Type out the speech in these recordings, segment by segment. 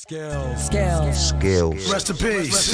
Skills. Rest in peace.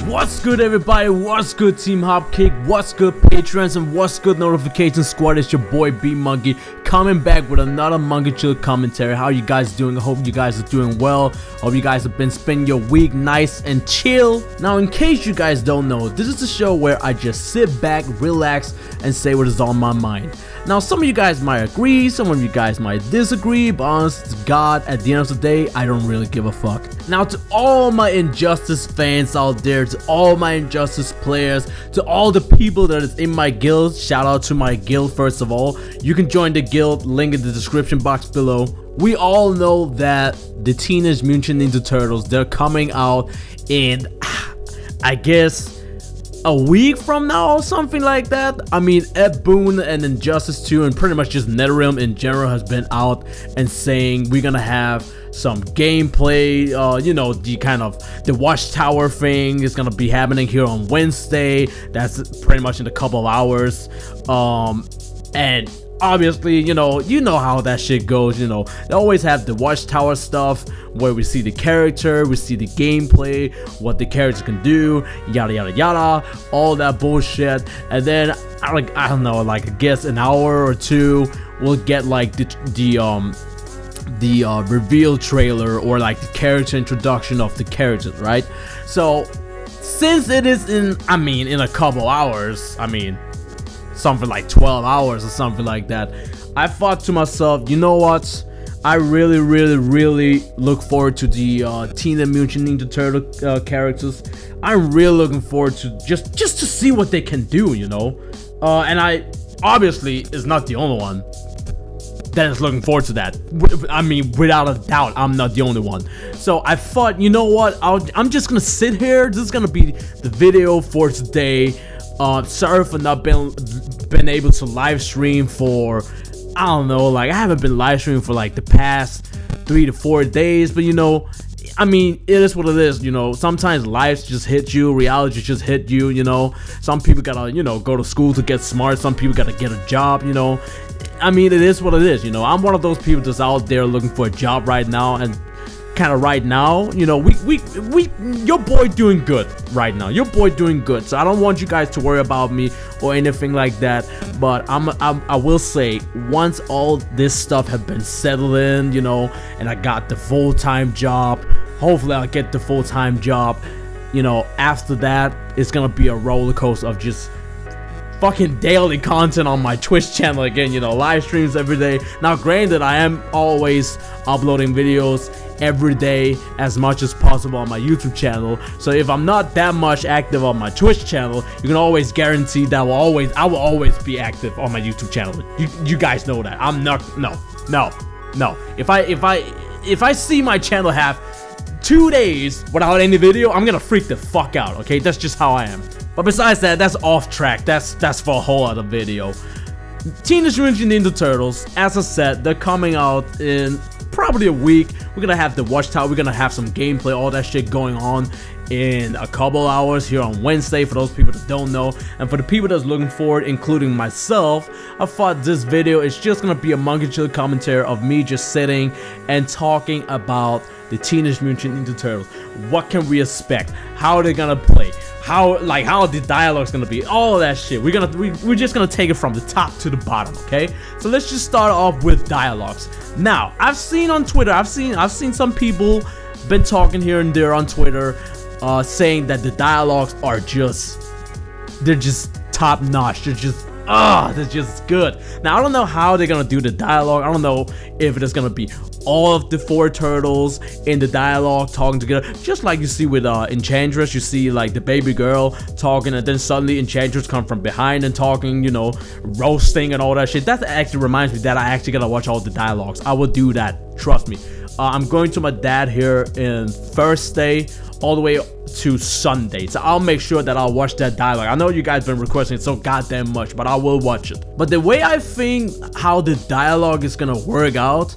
What's good, everybody? What's good, Team Hopkick? What's good, patrons? And what's good, Notification Squad? It's your boy B Monkey coming back with another Monkey Chill commentary. How you guys doing? I hope you guys are doing well. Hope you guys have been spending your week nice and chill. Now, in case you guys don't know, this is a show where I just sit back, relax, and say what is on my mind. Now, some of you guys might agree, some of you guys might disagree, but honest to God, at the end of the day, I don't really give a fuck. Now, to all my Injustice fans out there, to all my Injustice players, to all the people that is in my guild, shout out to my guild first of all. You can join the guild, link in the description box below. We all know that the Teenage Mutant Ninja Turtles, they're coming out in, I guess, a week from now or something like that. I mean, Ed Boon and Injustice 2 and pretty much just NetherRealm in general has been out and saying we're gonna have some gameplay, you know, the Watchtower thing is gonna be happening here on Wednesday. That's pretty much in a couple of hours. And obviously, you know how that shit goes. You know, they always have the Watchtower stuff where we see the character, we see the gameplay, what the character can do, yada yada yada, all that bullshit. And then I don't know, like I guess an hour or two we'll get like the reveal trailer or like the character introduction of the characters, right? So since it is in a couple hours, something like 12 hours or something like that, I thought to myself, you know what, I really look forward to the Teenage Mutant Ninja Turtle characters. I'm really looking forward to just to see what they can do, you know. And I obviously is not the only one that is looking forward to that. I mean, without a doubt, I'm not the only one. So I thought, you know what, I'm just gonna sit here. This is gonna be the video for today. Sorry for not been able to live stream for, I don't know, like I haven't been live streaming for like the past 3 to 4 days, but you know, I mean, it is what it is, you know. Sometimes lives just hit you, reality just hit you, you know. Some people gotta, you know, go to school to get smart, some people gotta get a job, you know. I mean, it is what it is, you know. I'm one of those people that's out there looking for a job right now, and kind of right now, you know, your boy doing good right now. Your boy doing good. So I don't want you guys to worry about me or anything like that. But I will say, once all this stuff have been settled in, you know, and I got the full-time job, hopefully I'll get the full-time job, you know, after that, it's gonna be a roller coaster of just fucking daily content on my Twitch channel again, you know, live streams every day. Now granted, I am always uploading videos every day as much as possible on my YouTube channel, so if I'm not that much active on my Twitch channel, you can always guarantee that I will always be active on my YouTube channel. You guys know that. I'm not, no. If I see my channel have 2 days without any video, I'm gonna freak the fuck out, okay? That's just how I am. But besides that, that's off track. That's for a whole other video. Teenage Mutant Ninja Turtles, as I said, they're coming out in probably a week. We're gonna have the Watchtower, we're gonna have some gameplay, all that shit going on in a couple hours here on Wednesday, for those people that don't know. And for the people that's looking forward, including myself, I thought this video is just gonna be a Monkey Chill commentary of me just sitting and talking about the Teenage Mutant Ninja Turtles. What can we expect? How are they gonna play? How the dialogue's gonna be? All of that shit. We're just gonna take it from the top to the bottom, okay? So let's just start off with dialogues. Now, I've seen on Twitter, I've seen some people been talking here and there on Twitter, saying that the dialogues are they're just top notch. They're just good. Now, I don't know how they're gonna do the dialogue. I don't know if it is gonna be all of the 4 turtles in the dialogue talking together, just like you see with Enchantress. You see like the baby girl talking, and then suddenly Enchantress come from behind and talking, you know, roasting and all that shit. That actually reminds me that I actually gotta watch all the dialogues. I will do that, trust me. I'm going to my dad here in Thursday all the way to Sunday, so I'll make sure that I'll watch that dialogue. I know you guys been requesting it so goddamn much, but I will watch it. But the way I think how the dialogue is gonna work out,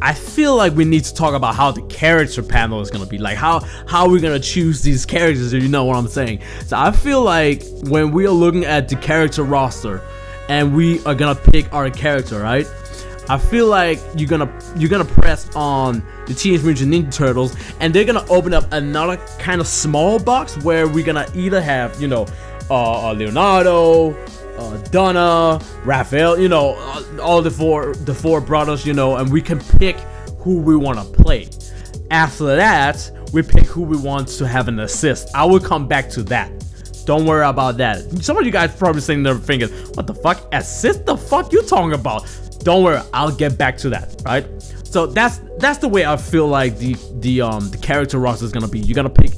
I feel like we need to talk about how the character panel is gonna be, like how we're gonna choose these characters, if you know what I'm saying. So I feel like when we are looking at the character roster and we are gonna pick our character, right? I feel like you're gonna press on the Teenage Mutant Ninja Turtles, and they're gonna open up another kind of small box where we're gonna either have, you know, Leonardo, Donna, Raphael, you know, all the four brothers, you know, and we can pick who we want to play. After that, we pick who we want to have an assist. I will come back to that. Don't worry about that. Some of you guys probably saying their fingers, what the fuck? Assist? The fuck you talking about? Don't worry, I'll get back to that, right? So that's the way I feel like the character roster is gonna be. You're gonna pick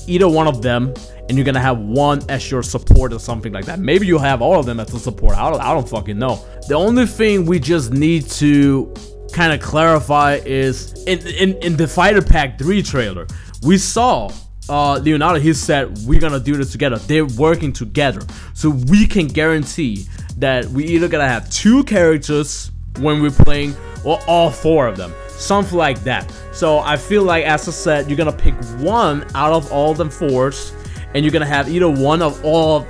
either one of them, and you're gonna have one as your support or something like that. Maybe you'll have all of them as a support. I don't fucking know. The only thing we just need to kind of clarify is in the Fighter Pack 3 trailer, we saw Leonardo. He said we're gonna do this together. They're working together, so we can guarantee that we either gonna have 2 characters when we're playing, or all 4 of them, something like that. So I feel like, as I said, you're gonna pick one out of all them 4s, and you're gonna have either one of all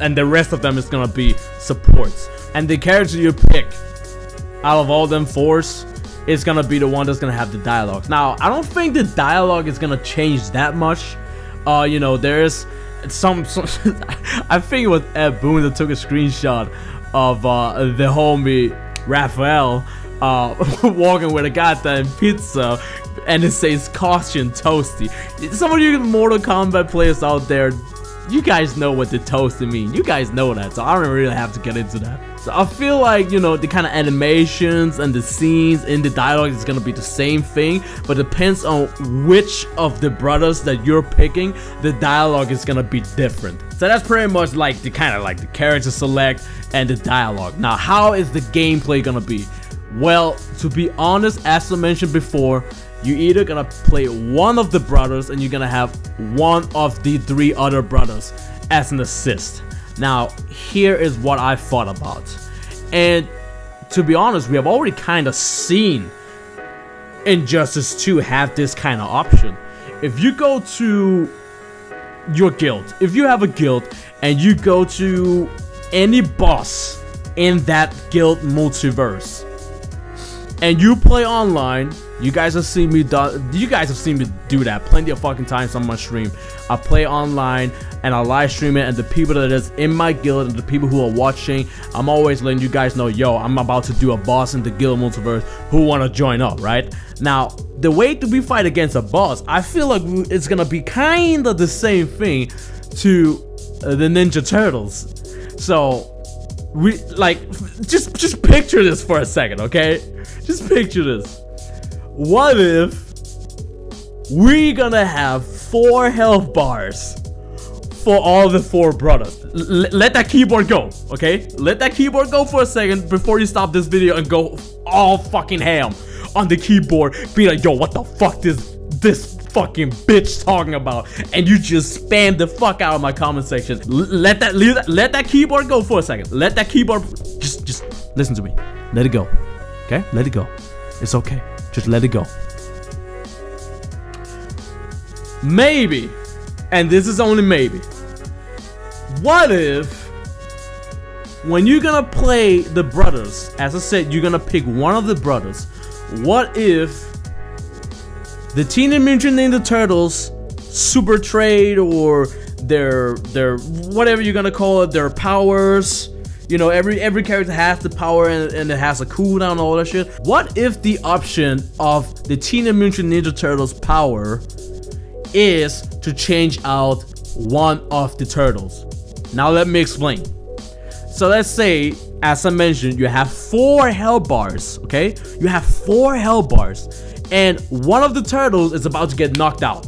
and the rest of them is gonna be supports. And the character you pick out of all them 4s is gonna be the one that's gonna have the dialogues. Now, I don't think the dialogue is gonna change that much. You know, there's some I think it was Ed Boon that took a screenshot of the homie Raphael walking with a goddamn pizza, and it says caution toasty. Some of you Mortal Kombat players out there, you guys know what the toasty mean. You guys know that, so I don't really have to get into that. So I feel like, you know, the kind of animations and the scenes in the dialogue is gonna be the same thing, but depends on which of the brothers that you're picking, the dialogue is gonna be different. So that's pretty much like the kind of like the character select and the dialogue. Now, how is the gameplay gonna be? Well, to be honest, as I mentioned before, you're either gonna play one of the brothers, and you're gonna have one of the 3 other brothers as an assist. Now, here is what I thought about. And to be honest, we have already kind of seen Injustice 2 have this kind of option. If you go to your guild, if you have a guild, and you go to any boss in that guild multiverse, and you play online, you guys have seen me do that plenty of fucking times on my stream. I play online and I live stream it, and the people that is in my guild and the people who are watching, I'm always letting you guys know, yo, I'm about to do a boss in the guild multiverse, who want to join up, right? Now, the way that we fight against a boss, I feel like it's gonna be kind of the same thing to the Ninja Turtles. So we like just picture this for a second, okay? Just picture this. What if we're gonna have 4 health bars for all the 4 brothers? Let that keyboard go, okay? Let that keyboard go for a second before you stop this video and go all fucking ham on the keyboard. Be like, yo, what the fuck this fucking bitch talking about? And you just spam the fuck out of my comment section. Let that keyboard go for a second. Let that keyboard just listen to me. Let it go. Okay? Let it go. It's okay. Just let it go. Maybe, and this is only maybe, what if when you're gonna play the brothers, as I said, you're gonna pick one of the brothers, what if the Teenage Mutant Ninja Turtles super trade, or their whatever you're gonna call it, their powers, you know, every character has the power, and it has a cooldown and all that shit. What if the option of the Teenage Mutant Ninja Turtles power is to change out one of the turtles? Now let me explain. So let's say, as I mentioned, you have 4 health bars, okay? You have 4 health bars, and one of the turtles is about to get knocked out,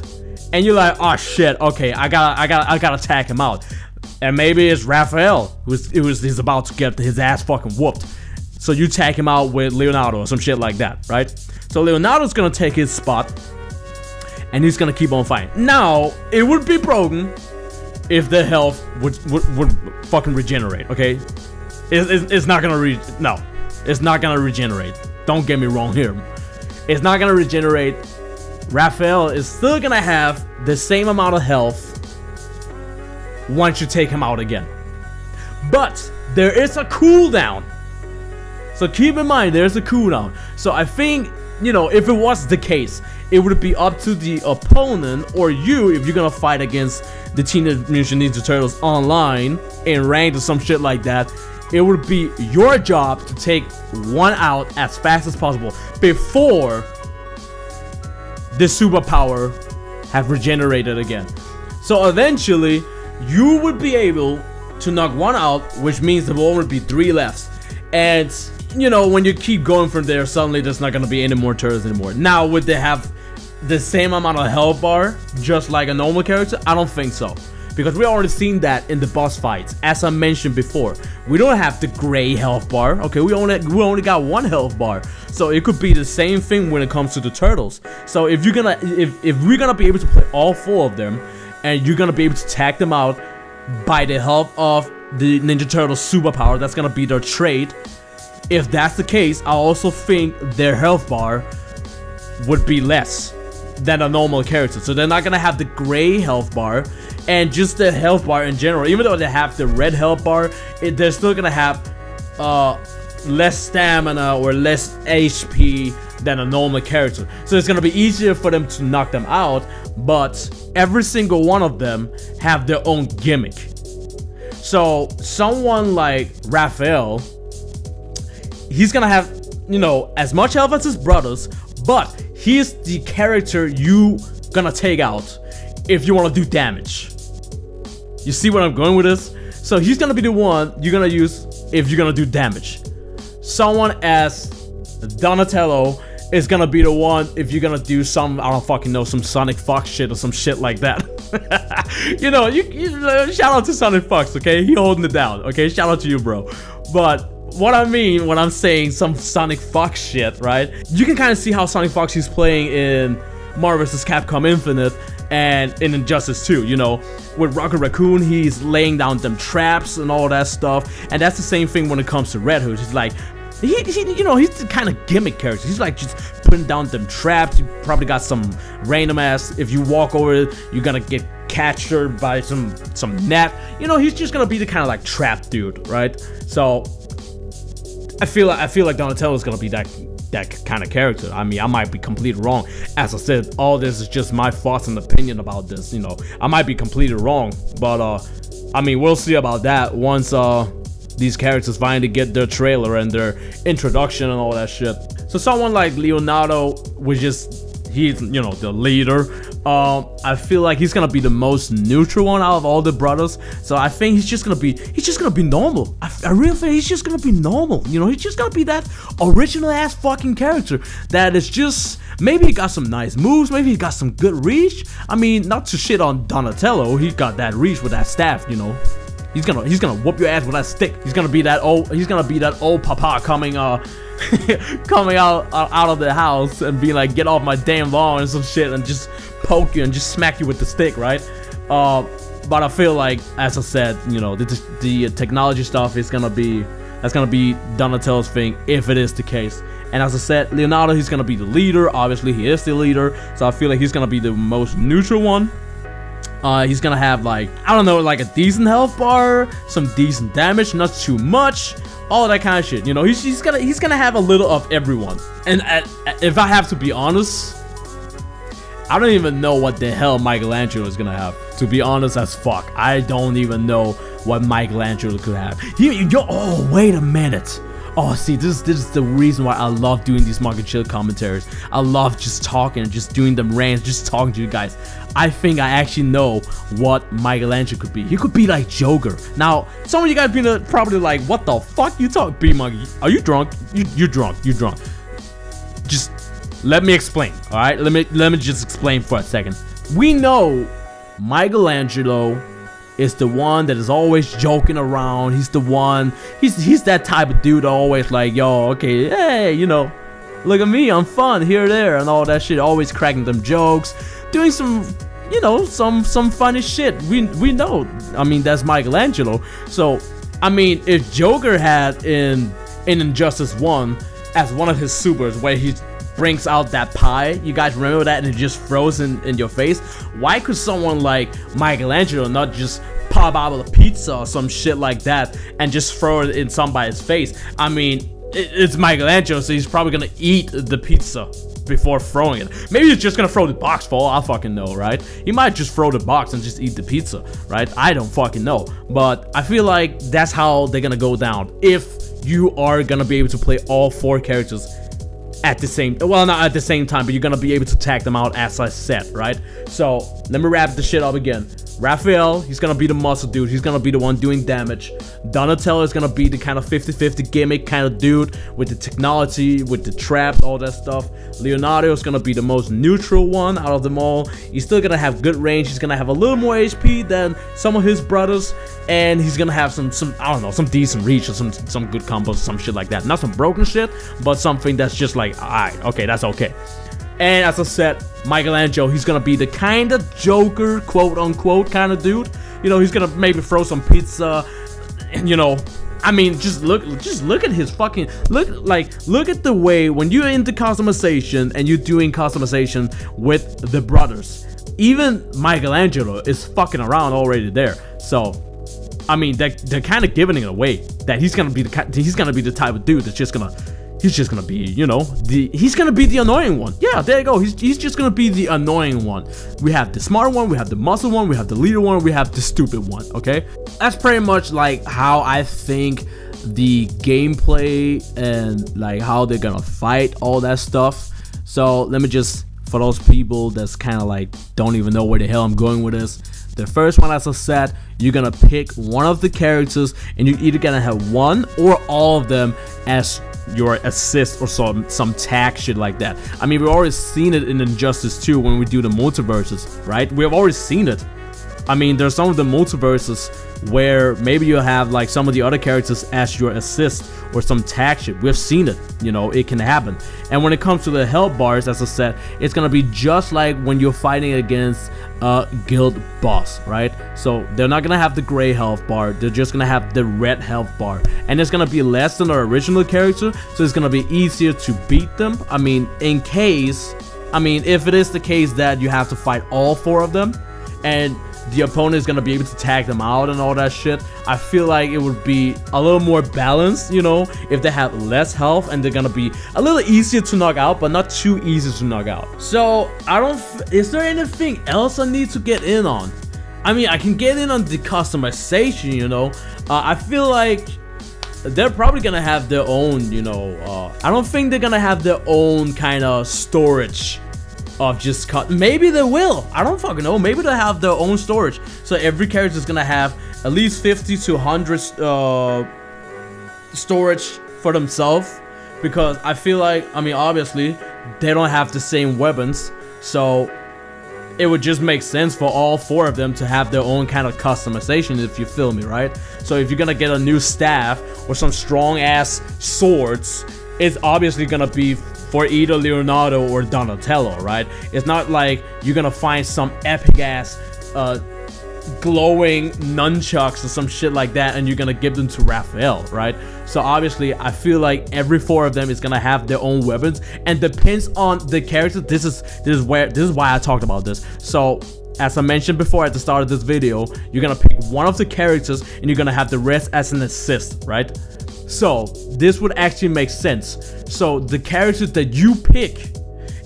and you're like, oh shit, okay, I gotta attack him out. And maybe it's Raphael he's about to get his ass fucking whooped. So you tag him out with Leonardo or some shit like that, right? So Leonardo's gonna take his spot, and he's gonna keep on fighting. Now, it would be broken if the health would fucking regenerate, okay? It's not gonna it's not gonna regenerate. Don't get me wrong here. It's not gonna regenerate. Raphael is still gonna have the same amount of health once you take him out again. But there is a cooldown. So keep in mind, there's a cooldown. So I think, you know, if it was the case, it would be up to the opponent or you, if you're gonna fight against the Teenage Mutant Ninja Turtles online in ranked or some shit like that. It would be your job to take one out as fast as possible before the superpower have regenerated again. So eventually, you would be able to knock one out, which means there will only be 3 left. And, you know, when you keep going from there, suddenly there's not going to be any more turtles anymore. Now, would they have the same amount of health bar, just like a normal character? I don't think so. Because we already seen that in the boss fights. As I mentioned before, we don't have the gray health bar. Okay, we only got 1 health bar. So it could be the same thing when it comes to the turtles. So if you're gonna, if we're gonna be able to play all 4 of them, and you're gonna be able to tag them out by the help of the Ninja Turtles superpower, that's gonna be their trait. If that's the case, I also think their health bar would be less than a normal character. So they're not gonna have the gray health bar, and just the health bar in general. Even though they have the red health bar, they're still gonna have less stamina or less HP than a normal character. So it's gonna be easier for them to knock them out, but every single one of them have their own gimmick. So someone like Raphael, he's gonna have, you know, as much health as his brothers, but he's the character you gonna take out if you want to do damage. You see where I'm going with this? So he's gonna be the one you're gonna use if you're gonna do damage. Someone as Donatello is gonna be the one if you're gonna do some, I don't fucking know, some Sonic Fox shit or some shit like that. You know, you shout out to Sonic Fox, okay? He holding it down, okay? Shout out to you, bro. But what I mean when I'm saying some Sonic Fox shit, right? You can kind of see how Sonic Fox is playing in Marvel vs. Capcom Infinite and in Injustice 2, you know, with Rocket Raccoon, he's laying down them traps and all that stuff, and that's the same thing when it comes to Red Hood. He's like, you know, he's the kind of gimmick character. He's like just putting down them traps. He probably got some random ass, if you walk over it, you're gonna get captured by some net. You know, he's just gonna be the kind of like trap dude, right? So I feel like Donatello is gonna be that kind of character. I mean, I might be completely wrong. As I said, all this is just my thoughts and opinion about this. You know, I might be completely wrong, but I mean, we'll see about that once these characters finally get their trailer and their introduction and all that shit. So someone like Leonardo, which is, he's, you know, the leader. I feel like he's gonna be the most neutral one out of all the brothers. So I think he's just gonna be normal. I really think he's just gonna be normal. You know, he's just gonna be that original ass fucking character that is just, maybe he got some nice moves, maybe he got some good reach. I mean, not to shit on Donatello, he got that reach with that staff, you know. He's gonna whoop your ass with that stick. He's gonna be that old papa coming coming out of the house and being like, get off my damn lawn and some shit, and just poke you and just smack you with the stick, right? But I feel like, as I said, you know, the technology stuff is gonna be, that's gonna be Donatello's thing if it is the case. And as I said, Leonardo, he's gonna be the leader. Obviously, he is the leader, so I feel like he's gonna be the most neutral one. He's gonna have, like, I don't know, like a decent health bar, some decent damage, not too much, all that kind of shit. You know, he's gonna have a little of everyone. And if I have to be honest, I don't even know what the hell Michelangelo is gonna have. To be honest as fuck, I don't even know what Michelangelo could have. Oh, wait a minute. Oh, see, this is the reason why I love doing these Monke Chill commentaries. I love just talking and just doing them rants, just talking to you guys. I think I actually know what Michelangelo could be. He could be like Joker. Now, some of you guys being probably like, what the fuck you talk, B-Monkey? Are you drunk? You're drunk. You're drunk. Just let me explain, all right? Let me just explain for a second. We know Michelangelo is the one that is always joking around. He's the one, he's that type of dude always like, yo, okay, hey, you know, look at me, I'm fun here, there, and all that shit, always cracking them jokes, doing some, you know, some funny shit. We know, I mean, that's Michelangelo. So, I mean, if Joker had in Injustice 1 as one of his supers where he brings out that pie. You guys remember that, and it just froze in your face? Why could someone like Michelangelo not just pop out of a pizza or some shit like that and just throw it in somebody's face? I mean, it's Michelangelo, so he's probably gonna eat the pizza before throwing it. Maybe he's just gonna throw the box for all I fucking know, right? He might just throw the box and just eat the pizza, right? I don't fucking know. But I feel like that's how they're gonna go down if you are gonna be able to play all 4 characters at the same, well, not at the same time, but you're gonna be able to tag them out as I said, right? So let me wrap the shit up again. Raphael, he's gonna be the muscle dude. He's gonna be the one doing damage. Donatello is gonna be the kind of 50-50 gimmick kind of dude with the technology, with the traps, all that stuff. Leonardo is gonna be the most neutral one out of them all. He's still gonna have good range. He's gonna have a little more HP than some of his brothers, and he's gonna have some I don't know, some decent reach or some good combos, some shit like that. Not some broken shit, but something that's just like, alright, okay, that's okay. And as I said, Michelangelo, he's gonna be the kind of Joker, quote unquote, kind of dude. You know, he's gonna maybe throw some pizza, and you know, I mean, just look at his fucking look at the way when you're into customization and you're doing customization with the brothers. Even Michelangelo is fucking around already there. So, I mean, they're kind of giving it away that he's gonna be the type of dude that's just gonna. He's just gonna be, you know, he's gonna be the annoying one. Yeah, there you go. He's just gonna be the annoying one. We have the smart one, we have the muscle one, we have the leader one, we have the stupid one, okay? That's pretty much like how I think the gameplay and like how they're gonna fight, all that stuff. So let me just, for those people that's kind of like don't even know where the hell I'm going with this. The first one, as I said, you're gonna pick one of the characters and you're either gonna have one or all of them as your assist or some tag shit like that. I mean, we've already seen it in Injustice 2 when we do the multiverses, right? We've already seen it. I mean, there's some of the multiverses where maybe you have like some of the other characters as your assist or some tag shit. We've seen it, you know, it can happen. And when it comes to the health bars, as I said, it's gonna be just like when you're fighting against a guild boss, right? So they're not gonna have the gray health bar, they're just gonna have the red health bar, and it's gonna be less than the original character, so it's gonna be easier to beat them. I mean, if it is the case that you have to fight all 4 of them and the opponent is gonna be able to tag them out and all that shit, I feel like it would be a little more balanced, you know, if they have less health and they're gonna be a little easier to knock out, but not too easy to knock out. So is there anything else I need to get in on? I mean, I can get in on the customization, you know. I feel like they're probably gonna have their own, you know, I don't think they're gonna have their own kind of storage of just cut. Maybe they will, I don't fucking know. Maybe they'll have their own storage, so every character is gonna have at least 50 to 100 storage for themselves, because I feel like, I mean, obviously they don't have the same weapons, so it would just make sense for all 4 of them to have their own kind of customization, if you feel me, right? So if you're gonna get a new staff or some strong ass swords, it's obviously gonna be for either Leonardo or Donatello, right? It's not like you're gonna find some epic ass glowing nunchucks or some shit like that and you're gonna give them to Raphael, right? So obviously I feel like every 4 of them is gonna have their own weapons, and depends on the character. This is why I talked about this. So as I mentioned before at the start of this video, you're gonna pick one of the characters and you're gonna have the rest as an assist, right? So this would actually make sense. So the characters that you pick,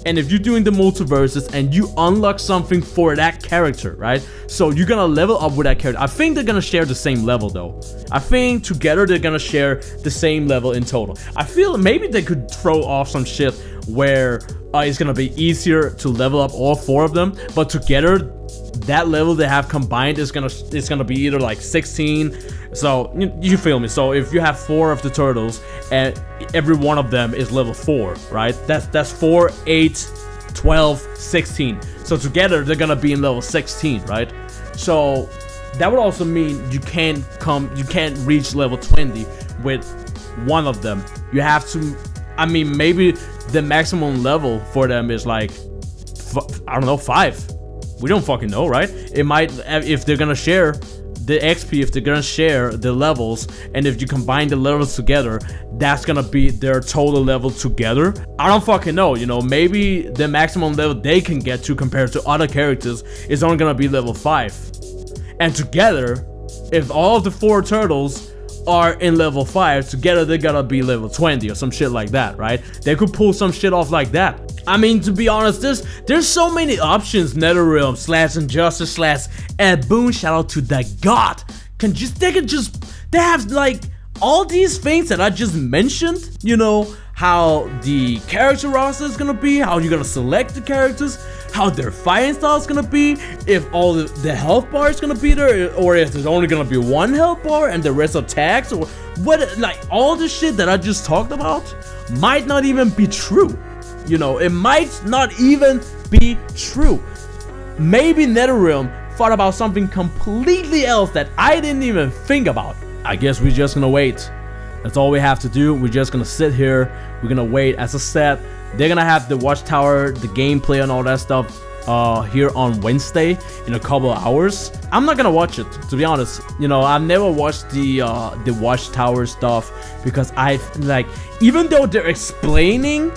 and if you're doing the multiverses and you unlock something for that character, right? So you're gonna level up with that character. I think they're gonna share the same level though. I think together they're gonna share the same level in total. I feel maybe they could throw off some shit where it's gonna be easier to level up all 4 of them, but together that level they have combined is gonna be either like 16. So you feel me? So if you have 4 of the turtles and every one of them is level 4, right? That's 4, 8, 12, 16. So together they're gonna be in level 16, right? So that would also mean you can't reach level 20 with one of them. You have to, I mean, maybe the maximum level for them is like, I don't know, 5. We don't fucking know, right? It might, if they're gonna share the XP, if they're gonna share the levels, and if you combine the levels together, that's gonna be their total level together. I don't fucking know, you know, maybe the maximum level they can get to compared to other characters is only gonna be level 5. And together, if all of the 4 turtles are in level 5, together they gotta be level 20 or some shit like that, right? They could pull some shit off like that. I mean, to be honest, there's so many options. NetherRealm / Injustice / Ed Boon, shout out to the god. They have like all these things that I just mentioned, you know, how the character roster is gonna be, how you're gonna select the characters, how their fighting style is gonna be, if all the health bar is gonna be there, or if there's only gonna be 1 health bar and the rest attacks, or what, like all the shit that I just talked about might not even be true. You know, it might not even be true. Maybe NetherRealm thought about something completely else that I didn't even think about. I guess we're just gonna wait. That's all we have to do. We're just gonna sit here. We're gonna wait. As I said, they're gonna have the watchtower, the gameplay and all that stuff here on Wednesday in a couple of hours. I'm not gonna watch it, to be honest. You know, I've never watched the watchtower stuff because I like, even though they're explaining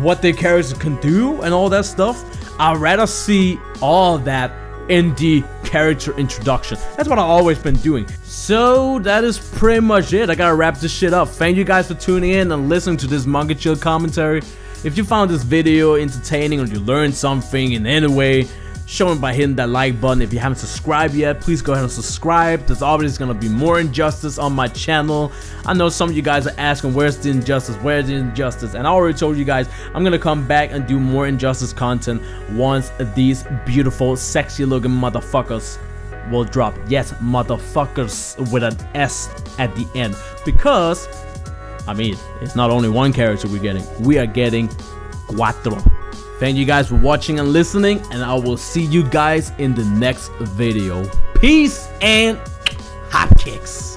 what their characters can do and all that stuff, I'd rather see all of that in the character introduction. That's what I've always been doing. So that is pretty much it. I gotta wrap this shit up. Thank you guys for tuning in and listening to this Monkey Chill commentary. If you found this video entertaining or you learned something in any way, show me by hitting that like button. If you haven't subscribed yet, please go ahead and subscribe. There's always gonna be more Injustice on my channel. I know some of you guys are asking, where's the Injustice, where's the Injustice? And I already told you guys I'm gonna come back and do more Injustice content once these beautiful sexy looking motherfuckers will drop. Yes, motherfuckers with an S at the end, because I mean, it's not only 1 character we're getting, we are getting cuatro. Thank you guys for watching and listening, and I will see you guys in the next video. Peace and hot kicks.